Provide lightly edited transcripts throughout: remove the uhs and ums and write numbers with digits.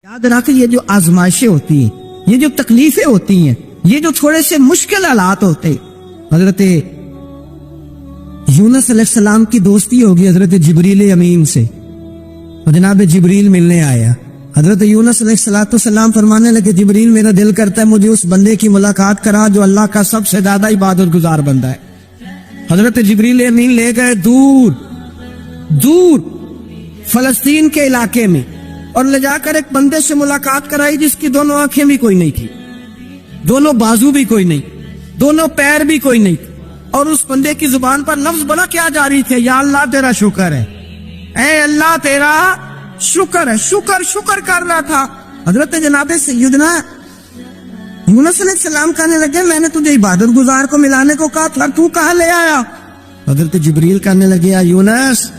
याद रख, ये जो आजमाइशें होती हैं, ये जो तकलीफें होती हैं, ये जो थोड़े से मुश्किल हालात होते हैं, हजरत यूनुस अलैहिस्सलाम की दोस्ती होगी हजरत जिब्रील अमीन से, और जनाब जिब्रील मिलने आया। हजरत यूनुस अलैहिस्सलाम फरमाने लगे, जिब्रील मेरा दिल करता है मुझे उस बंदे की मुलाकात करा जो अल्लाह का सबसे ज्यादा इबादत गुजार बंदा है। हजरत जिब्रील अमीन ले गए दूर दूर फलस्तीन के इलाके में, और ले जाकर एक बंदे से मुलाकात कराई जिसकी दोनों आंखें भी कोई नहीं थी, दोनों बाजू भी कोई नहीं, दोनों पैर भी कोई नहीं, और उस बंदे की जुबान पर लफ्ज बड़ा क्या जारी थे, या अल्लाह तेरा शुक्र है, ऐ अल्लाह तेरा शुक्र है। शुक्र शुक्र कर रहा था। हजरत जनाब सैयदना यूनुस अलैहिस्सलाम कहने लगे, मैंने तुझे इबादत गुजार को मिलाने को कहा था, तू कहाँ ले आया? हजरत जिब्रील कहने लगे, या यूनुस,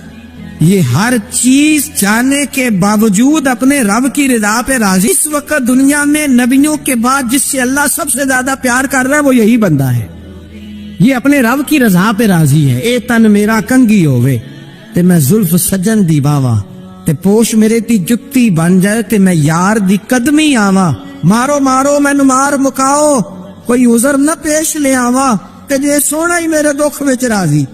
ये हर चीज चाहने के बावजूद अपने रब की रजा पे राजी। इस वक्त दुनिया में नबियों के बाद जिससे अल्लाह सबसे ज्यादा प्यार कर रहा है वो यही बंदा है। ये अपने रब की रजा पे राजी है। ए तन मेरा कंगी होवे ते मैं जुल्फ सजन दी बावा, ते पोश मेरे ती जुत्ती बन जाए ते मैं यार दी कदमी आवा। मारो मारो मैनू मार मुकाओ, कोई उजर न पेश ले आवा, ते जे सोना ही मेरे दुख विच राजी,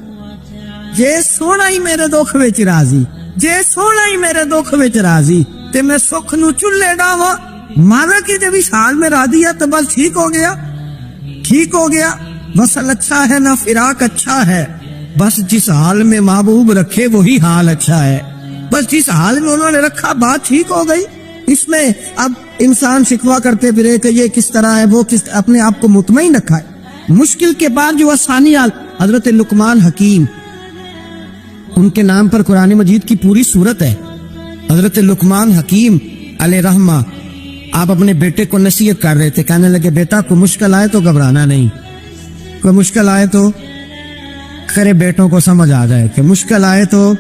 जे सोना ही मेरे दुख विच राजी, जे सोना ही मेरे दुख विच राजी, ते मैं सुख नू चुल्ले डावा। मारा की जब इस हाल में राजी है तो बस ठीक हो गया, ठीक हो गया। वसल अच्छा है ना फिराक अच्छा है, बस जिस हाल में महबूब रखे वही हाल अच्छा है। बस जिस हाल में उन्होंने रखा बात ठीक हो गई। इसमें अब इंसान शिकवा करते फिरे कि ये किस तरह है, वो किस, अपने आप को मुतमईन रखा है। मुश्किल के बाद जो आसानी आल, हजरत लुकमान हकीम, उनके नाम पर कुरान मजीद की पूरी सूरत है। हजरत लुकमान हकीम अलैहिर्रहमा आप अपने बेटे को नसीहत कर रहे थे, कहने लगे, बेटा को मुश्किल आए तो घबराना नहीं, कोई मुश्किल आए तो खरे बेटों को समझ आ जाए कि मुश्किल आए तो,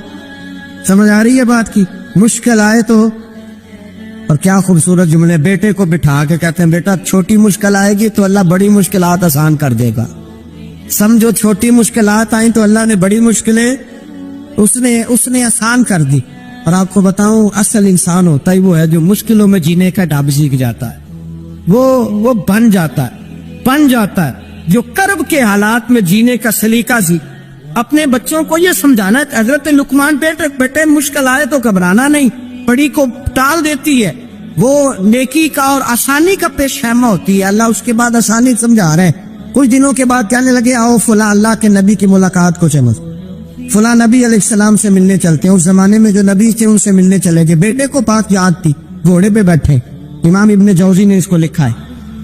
समझ आ रही है बात की, मुश्किल आए तो। और क्या खूबसूरत जुमले, बेटे को बिठा के कहते हैं, बेटा छोटी मुश्किल आएगी तो अल्लाह बड़ी मुश्किलात आसान कर देगा। समझो छोटी मुश्किलात आई तो अल्लाह ने बड़ी मुश्किलें उसने आसान कर दी। और आपको बताऊं, असल इंसान होता ही वो है जो मुश्किलों में जीने का ढाब सीख जाता है, वो बन जाता है, जो कर्ब के हालात में जीने का सलीका सीख। अपने बच्चों को ये समझाना, हजरत लुकमान, बेटे मुश्किल आए तो घबराना नहीं, बड़ी को टाल देती है, वो नेकी का और आसानी का पेशैमा होती है। अल्लाह उसके बाद आसानी समझा रहे हैं। कुछ दिनों के बाद कहने लगे, आओ फला अल्लाह के नबी की मुलाकात को चलो, फला नबी अलैहिस्सलाम से मिलने चलते हैं। उस जमाने में जो नबी थे उनसे मिलने चले गए। बेटे को बात याद थी, घोड़े पे बैठे, इमाम इब्ने जौजी ने इसको लिखा है,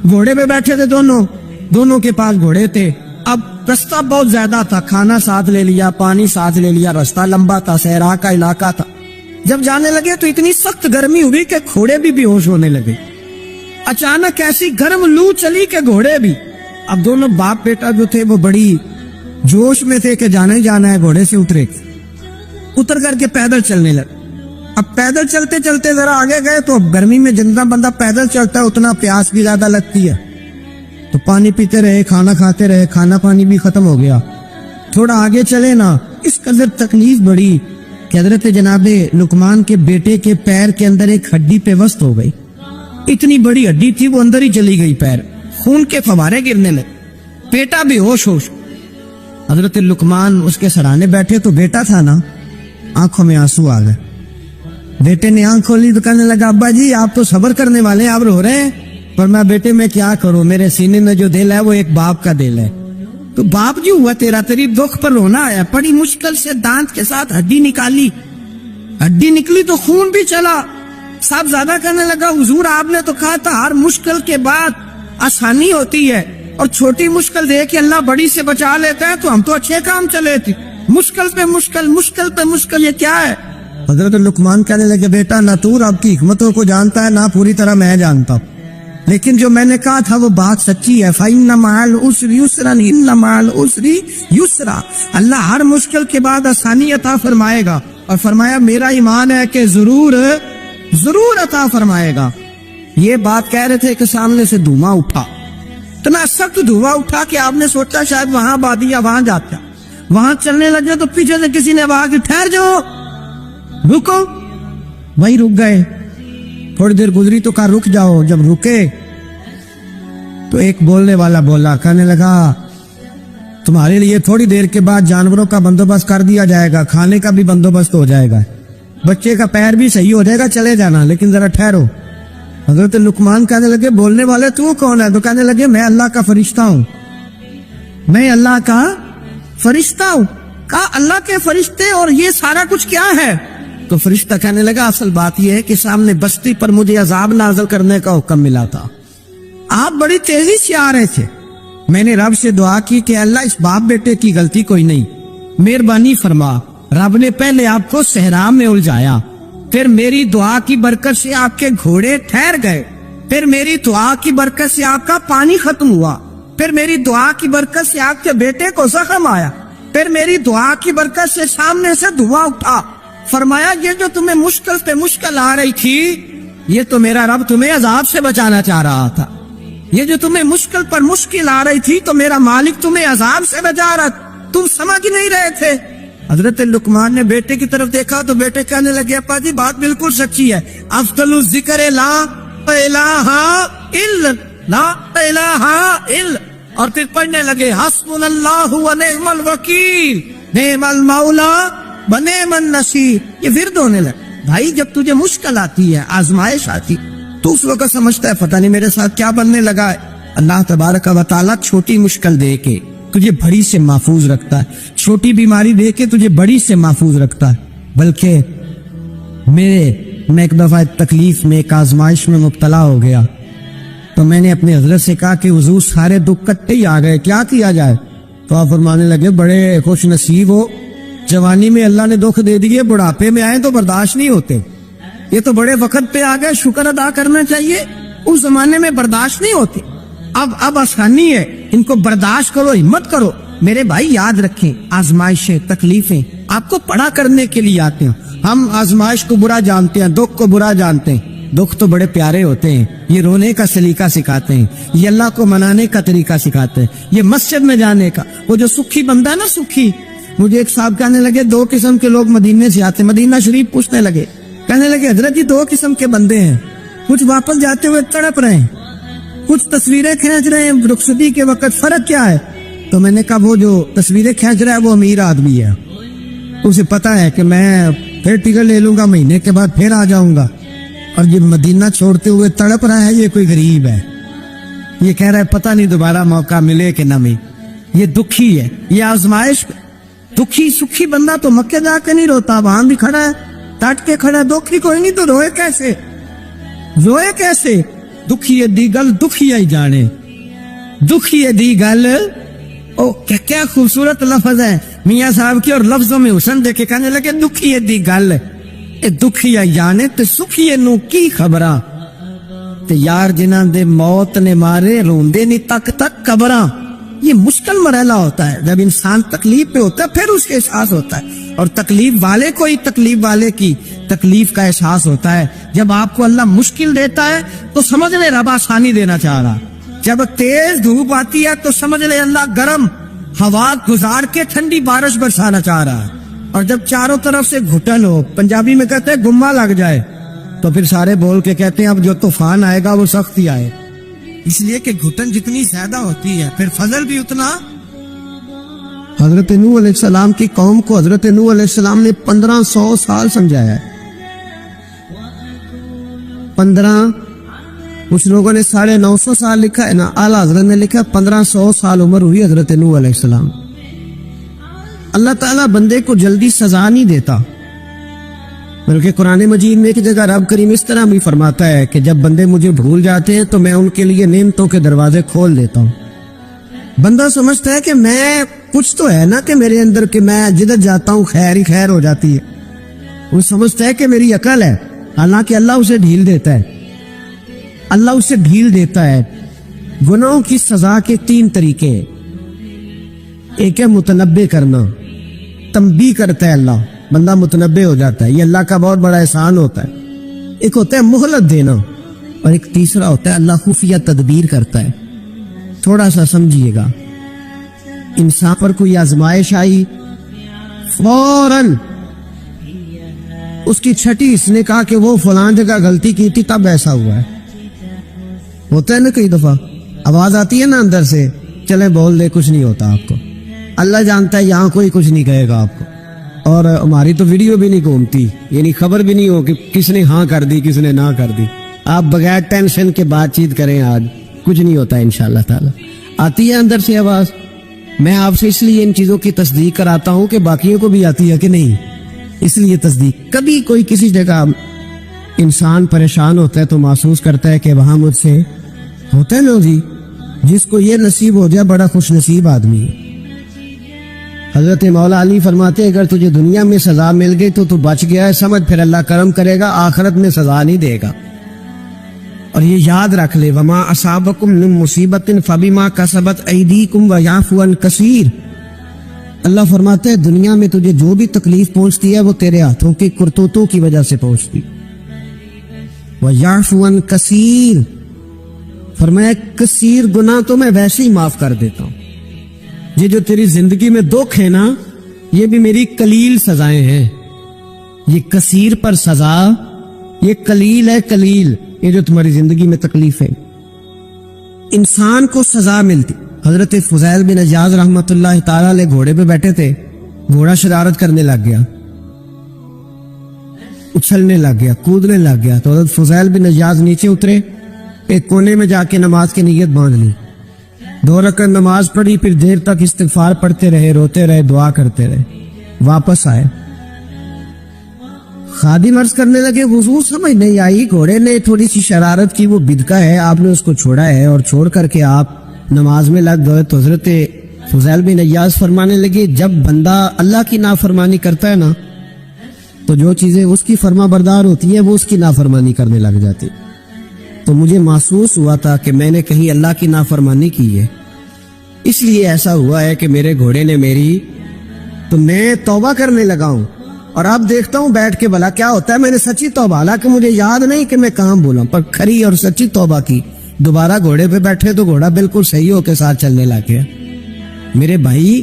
घोड़े पे बैठे थे दोनों के पास घोड़े थे। अब रास्ता बहुत ज्यादा था, खाना साथ ले लिया, पानी साथ ले लिया, रास्ता लंबा था, सहरा का इलाका था। जब जाने लगे तो इतनी सख्त गर्मी हुई कि घोड़े भी बेहोश होने लगे। अचानक ऐसी गर्म लू चली कि घोड़े भी। अब दोनों बाप बेटा जो थे वो बड़ी जोश में थे कि जाना ही जाना है। घोड़े से उतर करके पैदल चलने लगे। अब पैदल चलते चलते जरा आगे गए तो गर्मी में जितना बंदा पैदल चलता है उतना प्यास भी ज्यादा लगती है, तो पानी पीते रहे, खाना खाते रहे, खाना पानी भी खत्म हो गया। थोड़ा आगे चले ना, इस कदर तकलीफ बढ़ी कि हजरत जनाबे लुकमान के बेटे के पैर के अंदर एक हड्डी पेवस्त हो गई। इतनी बड़ी हड्डी थी वो अंदर ही चली गई, पैर खून के फवारे गिरने लगे, बेटा बेहोश होश। हजरत लुकमान उसके सराहने बैठे तो बेटा था ना, आंखों में आंसू आ गए। बेटे ने आंख खोली तो कहने लगा, अब्बा जी आप तो सब्र करने वाले हैं, आप रो रहे हैं। पर मैं बेटे में क्या करूं, मेरे सीने में जो दिल है वो एक बाप का दिल है। तो बाप जो हुआ तेरा, तेरी दुख पर रोना आया। बड़ी मुश्किल से दांत के साथ हड्डी निकाली, हड्डी निकली तो खून भी चला। साहब ज्यादा कहने लगा, हुजूर आपने तो कहा था हर मुश्किल के बाद आसानी होती है, और छोटी मुश्किल देख के अल्लाह बड़ी से बचा लेता है, तो हम तो अच्छे काम चले थे, मुश्किल पे मुश्किल, मुश्किल पे मुश्किल, ये क्या है? हजरत लुकमान कहने लगे, बेटा ना तू आपकी हिकमतों को जानता है ना पूरी तरह मैं जानता हूँ, लेकिन जो मैंने कहा था वो बात सच्ची है। फ़इन्ना मअल उसरि युस्रन, इन्ना मअल उसरि युस्रा। अल्लाह हर मुश्किल के बाद आसानी अता फरमाएगा, और फरमाया मेरा ईमान है कि जरूर अता फरमाएगा। ये बात कह रहे थे कि सामने से धुआं उठा, इतना सख्त धुआं उठा कि आपने सोचा शायद वहां बादिया, वहां जाता, वहां चलने लगे तो पीछे से किसी ने आवाज, ठहर जाओ, रुको। वही रुक गए। थोड़ी देर गुजरी तो कहा रुक जाओ। जब रुके तो एक बोलने वाला बोला, कहने लगा तुम्हारे लिए थोड़ी देर के बाद जानवरों का बंदोबस्त कर दिया जाएगा, खाने का भी बंदोबस्त हो जाएगा, बच्चे का पैर भी सही हो जाएगा, चले जाना, लेकिन जरा ठहरो। हजरत लुकमान कहने लगे बोलने वाले तू कौन है? तो कहने लगे मैं अल्लाह का फरिश्ता हूं, मैं अल्लाह का फरिश्ता हूं। कहा अल्लाह के फरिश्ते और ये सारा कुछ क्या है? तो फरिश्ता कहने लगा असल बात यह है कि सामने बस्ती पर मुझे अजाब नाज़िल करने का हुक्म मिला था, आप बड़ी तेजी से आ रहे थे, मैंने रब से दुआ की कि अल्लाह इस बाप बेटे की गलती कोई नहीं, मेहरबानी फरमा। रब ने पहले आपको सहरा में उलझाया, फिर मेरी दुआ की बरकत से आपके घोड़े ठहर गए, फिर मेरी दुआ की बरकत से आपका पानी खत्म हुआ, फिर मेरी दुआ की बरकत से आपके बेटे को जख्म आया, फिर मेरी दुआ की बरकत से सामने से धुआं उठा। फरमाया ये जो तुम्हें मुश्किल पे मुश्किल आ रही थी, ये तो मेरा रब तुम्हें अजाब से बचाना चाह रहा था। ये जो तुम्हें मुश्किल पर मुश्किल आ रही थी तो मेरा मालिक तुम्हें अजाब से बचा रहा, तुम समझ नहीं रहे थे। हजरत लुकमान ने बेटे की तरफ देखा तो बेटे कहने लगे अप्पा जी बात बिल्कुल सच्ची है, अफदलु ज़िक्र ला इलाहा इल्ला, ला इलाहा इल्ला। और फिर पढ़ने लगे हस्बुनल्लाहु व निअमल वकील, निअमल मौला व निअमन नसीर। ये विर्द होने लगे। भाई जब तुझे मुश्किल आती है, आजमाइश आती, तो उस वक्त समझता है पता नहीं मेरे साथ क्या बनने लगा है। अल्लाह तबारक व तआला छोटी मुश्किल दे के तुझे बड़ी से महफूज रखता है, छोटी बीमारी दे के तुझे बड़ी से महफूज रखता है। बल्कि मैं एक दफा तकलीफ में, एक आजमाइश में मुब्तला हो गया, तो मैंने अपने हजरत से कहा कि हुजूर सारे दुख कट्टे ही आ गए, क्या किया जाए? तो आप फरमाने लगे बड़े खुश नसीब हो, जवानी में अल्लाह ने दुख दे दिए, बुढ़ापे में आए तो बर्दाश्त नहीं होते, ये तो बड़े वक्त पे आ गए, शुक्र अदा करना चाहिए, उस जमाने में बर्दाश्त नहीं होती, अब आसानी है, इनको बर्दाश्त करो, हिम्मत करो। मेरे भाई याद रखें, आजमाइशें तकलीफें आपको पड़ा करने के लिए आते हैं। हम आजमाइश को बुरा जानते हैं, दुख को बुरा जानते हैं। दुख तो बड़े प्यारे होते हैं, ये रोने का सलीका सिखाते हैं, ये अल्लाह को मनाने का तरीका सिखाते हैं, ये मस्जिद में जाने का। वो जो सुखी बंदा है ना, सुखी, मुझे एक साहब कहने लगे दो किस्म के लोग मदीने से आते, मदीना शरीफ पूछने लगे, कहने लगे हजरत जी दो किस्म के बंदे हैं, कुछ वापस जाते हुए तड़प रहे हैं, कुछ तस्वीरें खींच रहे हैं रुखसती के वक्त, फर्क क्या है? तो मैंने कहा वो जो तस्वीरें खींच रहा है वो अमीर आदमी है, उसे पता है कि मैं फिर टिकट ले लूंगा, महीने के बाद फिर आ जाऊंगा, और ये मदीना छोड़ते हुए तड़प रहा है, ये कोई गरीब है, ये कह रहा है पता नहीं दोबारा मौका मिले कि न मिले, ये दुखी है, ये आजमाइश। दुखी सुखी बंदा तो मक्के जाके नहीं रोता, वहां भी खड़ा है, तट के खड़ा है, दुखी कोई नहीं तो रोए कैसे, रोए कैसे? दुखी दी गल दुखी ही जाने, दुखी दी गल। ओ क्या खूबसूरत लफ्ज है मियाँ साहब की, और लफ्जों में हुसन देखे कहने लगे दुखी दी गल, दुखी जाने ते सुखी नू की खबरा, ते यार जिन्हां दे मौत ने मारे रोंदे नहीं तक तक कबरा। ये मुश्किल मरहला होता है, जब इंसान तकलीफ पे होता है फिर उसके एहसास होता है, और तकलीफ वाले को ही तकलीफ वाले की तकलीफ का एहसास होता है। जब आपको अल्लाह मुश्किल देता है तो समझ ले रब आसानी देना चाह रहा, जब तेज धूप आती है तो समझ ले अल्लाह गर्म हवा गुजार के ठंडी बारिश बरसाना चाह रहा है, और जब चारों तरफ से घुटन हो, पंजाबी में कहते हैं गुम्मा लग जाए, तो फिर सारे बोल के कहते हैं अब जो तूफान आएगा वो सख्त ही आए, इसलिए कि घुटन जितनी ज्यादा होती है फिर फजल भी उतना। हजरत नूह अलैहिस्सलाम की कौम को हजरत नूह अलैहिस्सलाम ने 1500 साल समझाया है, 15, कुछ लोगों ने 950 साल लिखा है ना, आला हजरत ने लिखा 1500 साल उम्र हुई हजरत नूह अलैहिस्सलाम। अल्लाह ताला बंदे को जल्दी सजा नहीं देता, बल्कि कुरान मजीद में एक जगह रब करीम इस तरह भी फरमाता है कि जब बंदे मुझे भूल जाते हैं तो मैं उनके लिए नेमतों के दरवाजे खोल देता हूँ। बंदा समझता है कि मैं कुछ तो है ना कि मेरे अंदर, कि मैं जिधर जाता हूँ खैर ही खैर हो जाती है, वो समझता है कि मेरी अकल है, हालांकि अल्लाह उसे ढील देता है, अल्लाह उसे ढील देता है। गुनाहों की सजा के 3 तरीके, एक है मुतनब्बे करना, तंबी करता है अल्लाह, बंदा मुतनब्बे हो जाता है, ये अल्लाह का बहुत बड़ा एहसान होता है। एक होता है मोहलत देना, और एक तीसरा होता है अल्लाह खुफिया तदबीर करता है। थोड़ा सा समझिएगा, इंसान पर कोई आजमाइश आई, اس کی چھٹی اس نے کہا کہ وہ فلاں جگہ غلطی کی تھی تب ایسا ہوا ہے. ہوتا ہے نا کئی دفعہ آواز آتی ہے نا اندر سے, چلے بول دے کچھ نہیں ہوتا آپ کو, اللہ جانتا ہے یہاں کوئی کچھ نہیں کہے گا آپ کو. اور ہماری تو ویڈیو بھی نہیں گھومتی, یعنی خبر بھی نہیں ہو کہ کس نے ہاں کر دی کس نے نہ کر دی. آپ بغیر ٹینشن کے بات چیت کریں, آج کچھ نہیں ہوتا انشاءاللہ تعالی. آتی ہے اندر سے آواز. میں آپ سے اس لیے ان چیزوں کی تصدیق کراتا ہوں کہ باقیوں کو بھی آتی ہے کہ نہیں, اس لیے تصدیق. کبھی کوئی کسی جگہ انسان پریشان ہوتا ہے تو محسوس کرتا ہے کہ وہاں مجھ سے ہوتا ہے نا جی, جس کو یہ نصیب ہو جائے بڑا خوش نصیب آدمی ہے. حضرت مولا علی فرماتے ہیں اگر تجھے دنیا میں سزا مل گئی تو بچ گیا ہے, سمجھ پھر اللہ کرم کرے گا, آخرت میں سزا نہیں دے گا. اور یہ یاد رکھ لے, وما اصابکم من مصیبت فبما کسبت ایدیکم ویعفو عن کثیر. اللہ فرماتے ہیں دنیا میں تجھے جو بھی تکلیف پہنچتی ہے وہ تیرے ہاتھوں کی کرتوتوں کی وجہ سے پہنچتی. ویعفو عن کثیر, فرمایا کثیر گناہ تو میں ویسے ہی معاف کر دیتا ہوں. یہ جو تیری زندگی میں دکھ ہے نا, یہ بھی میری قلیل سزائیں ہیں. یہ کثیر پر سزا, یہ قلیل ہے قلیل. یہ جو تمہاری زندگی میں تکلیف ہے, انسان کو سزا ملتی. حضرت فضیل بن عیاض رحمۃ اللہ تعالی علیہ گھوڑے پہ بیٹھے تھے, گھوڑا شرارت کرنے لگ گیا, اچھلنے لگ گیا, کودنے لگ گیا. تو حضرت فضیل بن عیاض نیچے اترے, ایک کونے میں جا کے نماز کی نیت باندھ لی, 2 رکعت نماز پڑھی, پھر دیر تک استغفار پڑھتے رہے, روتے رہے, دعا کرتے رہے. واپس آئے, خادم عرض کرنے لگے حضور سمجھ نہیں آئی, گھوڑے نے تھوڑی سی شرارت کی, وہ بدکا ہے, آپ نے اس کو چھوڑا ہے اور چھوڑ کر کے آپ نماز میں لگ گئے. تو حضرت فضیل بن عیاض فرمانے لگے جب بندہ اللہ کی نافرمانی کرتا ہے نا تو جو چیزیں اس کی فرما بردار ہوتی ہیں وہ اس کی نافرمانی کرنے لگ جاتی. تو مجھے محسوس ہوا تھا کہ میں نے کہیں اللہ کی نافرمانی کی ہے, اس لیے ایسا ہوا ہے کہ میرے گھوڑے نے میری, تو میں توبہ کرنے لگا ہوں. اور اب دیکھتا ہوں بیٹھ کے بھلا کیا ہوتا ہے. میں نے سچی توبہ, حالانکہ مجھے یاد نہیں کہ میں کہاں بولا, پر کھری اور سچی توبہ کی. دوبارہ گھوڑے پہ بیٹھے تو گھوڑا بالکل صحیح ہو کے ساتھ چلنے لگ گیا. میرے بھائی,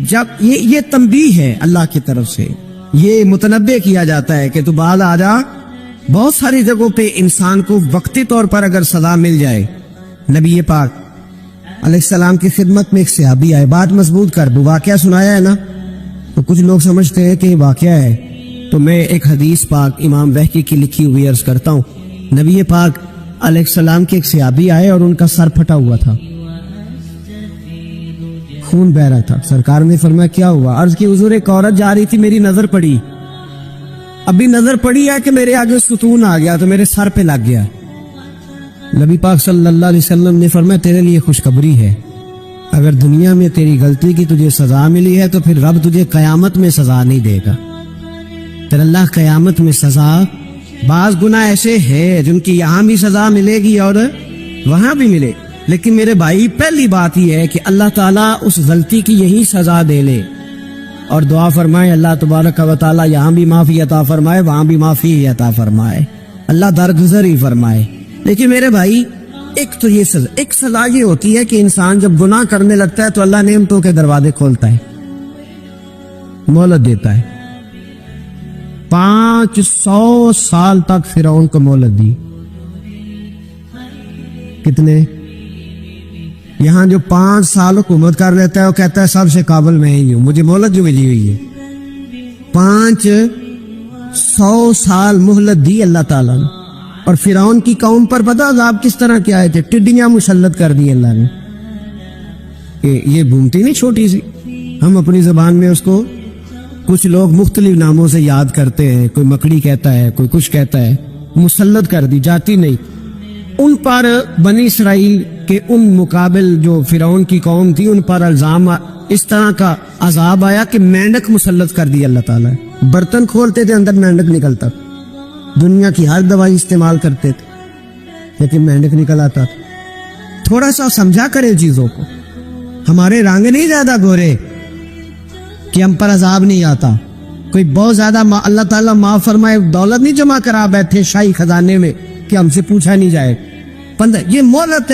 جب یہ تنبیہ ہے اللہ کی طرف سے, یہ متنبہ کیا جاتا ہے کہ تو بعد آ جا. بہت ساری جگہوں پہ انسان کو وقتی طور پر اگر سزا مل جائے, نبی پاک علیہ السلام کی خدمت میں ایک صحابی آئے, بات مضبوط کر دو, واقعہ سنایا ہے نا, تو کچھ لوگ سمجھتے ہیں کہ یہ واقعہ ہے. تو میں ایک حدیث پاک امام بہقی کی لکھی ہوئی عرض کرتا ہوں. نبی پاک علیہ السلام کے ایک صحابی آئے اور ان کا سر پھٹا ہوا تھا, خون بہ رہا تھا. سرکار نے فرمایا کیا ہوا؟ عرض کی حضور ایک عورت جا رہی تھی, میری نظر پڑی, ابھی نظر پڑی ہے کہ میرے آگے ستون آ گیا تو میرے سر پہ لگ گیا. نبی پاک صلی اللہ علیہ وسلم نے فرمایا تیرے لیے خوشخبری ہے, اگر دنیا میں تیری غلطی کی تجھے سزا ملی ہے تو پھر رب تجھے قیامت میں سزا نہیں دے گا. پھر اللہ قیامت میں سزا, بعض گناہ ایسے ہیں جن کی یہاں بھی سزا ملے گی اور وہاں بھی ملے, لیکن میرے بھائی پہلی بات یہ ہے کہ اللہ تعالیٰ اس غلطی کی یہی سزا دے لے, اور دعا فرمائے اللہ تبارک و تعالیٰ یہاں بھی معافی عطا فرمائے, وہاں بھی معافی عطا فرمائے, اللہ درگزر ہی فرمائے. لیکن میرے بھائی ایک تو یہ سزا, ایک سزا یہ ہوتی ہے کہ انسان جب گناہ کرنے لگتا ہے تو اللہ نعمتوں کے دروازے کھولتا ہے, مہلت دیتا ہے. 500 سال تک فرعون کو مہلت دی. کتنے؟ یہاں جو 5 سال حکومت کر لیتا ہے وہ کہتا ہے سب سے قابل میں ہی ہوں, مجھے مہلت جو ملی ہوئی ہے. 500 سال مہلت دی اللہ تعالیٰ نے. اور فرعون کی قوم پر پتہ عذاب کس طرح کے آئے تھے؟ ٹڈیاں مسلط کر دی اللہ نے. یہ بھومتی نہیں چھوٹی سی, ہم اپنی زبان میں اس کو کچھ لوگ مختلف ناموں سے یاد کرتے ہیں, کوئی مکڑی کہتا ہے, کوئی کچھ کہتا ہے. مسلط کر دی, جاتی نہیں. ان پر بنی اسرائیل کے ان مقابل جو فرعون کی قوم تھی ان پر الزام اس طرح کا عذاب آیا کہ مینڈک مسلط کر دی اللہ تعالیٰ. برتن کھولتے تھے اندر مینڈک نکلتا, دنیا کی ہر دوائی استعمال کرتے تھے لیکن مینڈک نکل آتا تھا. تھوڑا سا سمجھا کرے چیزوں کو. ہمارے رنگ نہیں زیادہ گورے کہ ہم پر عذاب نہیں آتا. کوئی بہت زیادہ اللہ تعالیٰ معاف فرمائے دولت نہیں جمع کرا بیٹھے شاہی خزانے میں کہ ہم سے پوچھا نہیں جائے. یہ مہلت